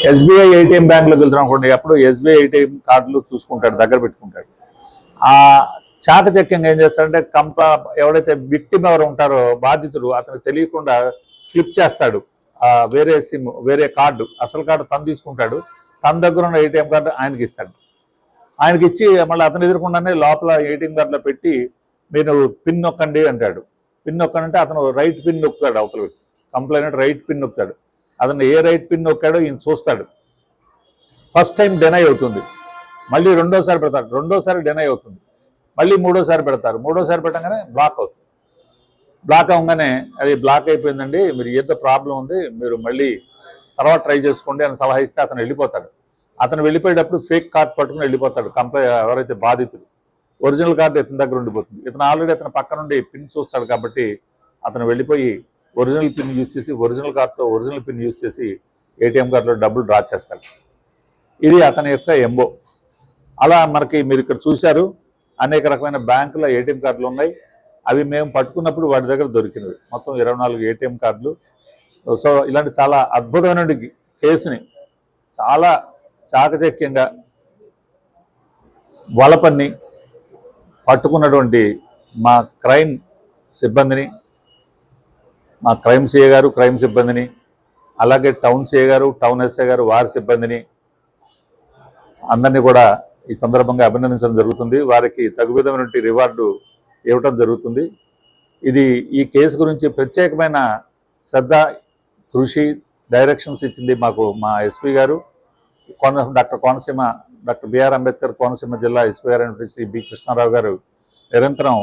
SBI ATM బ్యాంకులోకి వెళ్తున్నాం అనుకోండి, అప్పుడు ఎస్బీఐ ఏటీఎం కార్డులు చూసుకుంటాడు, దగ్గర పెట్టుకుంటాడు. ఆ చాకచక్యంగా ఏం చేస్తాడంటే ఎవడైతే విక్టిమ్ ఎవరు ఉంటారో బాధితుడు, అతనికి తెలియకుండా ఫ్లిప్ చేస్తాడు వేరే సిమ్, వేరే కార్డు, అసలు కార్డు తను తీసుకుంటాడు, తన దగ్గర ఉన్న ఏటీఎం కార్డు ఆయనకి ఇస్తాడు. ఆయనకి ఇచ్చి మళ్ళీ అతను ఎదుర్కొండానే లోపల ఏటీఎం కార్డులో పెట్టి మీరు పిన్ నొక్కండి అంటాడు. పిన్ నొక్కండి అతను రైట్ పిన్ నొక్కుతాడు, అవతల వ్యక్తి కంప్లైంట్ రైట్ పిన్ నొక్కుతాడు. అతను ఏ రైట్ పిన్ నొక్కాడో ఈయన చూస్తాడు. ఫస్ట్ టైం డెనై అవుతుంది, మళ్ళీ రెండోసారి పెడతాడు, రెండోసారి డెనై అవుతుంది, మళ్ళీ మూడోసారి పెడతారు, మూడోసారి పెట్టగానే బ్లాక్ అవుతుంది. బ్లాక్ అవగానే అది బ్లాక్ అయిపోయిందండి, మీరు ఏదో ప్రాబ్లం ఉంది, మీరు మళ్ళీ తర్వాత ట్రై చేసుకోండి అని సలహా ఇస్తే అతను వెళ్ళిపోతాడు. అతను వెళ్ళిపోయేటప్పుడు ఫేక్ కార్డ్ పట్టుకుని వెళ్ళిపోతాడు. ఎవరైతే బాధితుడు, ఒరిజినల్ కార్డు ఇతని దగ్గర ఉండిపోతుంది. ఇతను ఆల్రెడీ అతను పక్క నుండి పిన్ చూస్తాడు కాబట్టి అతను వెళ్ళిపోయి ఒరిజినల్ పిన్ యూజ్ చేసి, ఒరిజినల్ కార్డుతో ఒరిజినల్ పిన్ యూజ్ చేసి ఏటీఎం కార్డులో డబ్బులు డ్రా చేస్తాడు. ఇది అతని యొక్క ఎంఓ. అలా మనకి మీరు ఇక్కడ చూశారు, అనేక రకమైన బ్యాంకుల ఏటీఎం కార్డులు ఉన్నాయి. అవి మేము పట్టుకున్నప్పుడు వాటి దగ్గర దొరికినవి మొత్తం 24 ఏటీఎం కార్డులు. సో ఇలాంటి చాలా అద్భుతమైన కేసుని చాలా చాకచక్యంగా వలపన్ని పట్టుకున్నటువంటి మా క్రైమ్ సిబ్బందిని, మా క్రైమ్ సిఏ గారు, క్రైమ్ సిబ్బందిని, అలాగే టౌన్ సిఏ గారు, టౌన్ ఎస్ఐ గారు, వారి సిబ్బందిని అందరినీ కూడా ఈ సందర్భంగా అభినందించడం జరుగుతుంది. వారికి తగు విధమైనటువంటి రివార్డు ఇవ్వటం జరుగుతుంది. ఈ కేసు గురించి ప్రత్యేకమైన శ్రద్ధ, కృషి, డైరెక్షన్స్ ఇచ్చింది మాకు మా ఎస్పీ గారు, డాక్టర్ బిఆర్ అంబేద్కర్ కోనసీమ జిల్లా ఎస్పీ గారు అయినటువంటి శ్రీ బి కృష్ణారావు గారు నిరంతరం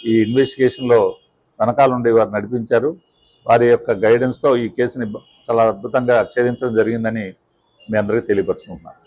ఈ ఇన్వెస్టిగేషన్లో వెనకాలండి వారు నడిపించారు. వారి యొక్క గైడెన్స్తో ఈ కేసుని చాలా అద్భుతంగా ఛేదించడం జరిగిందని మీ అందరికీ తెలియపరుచుకుంటున్నాను.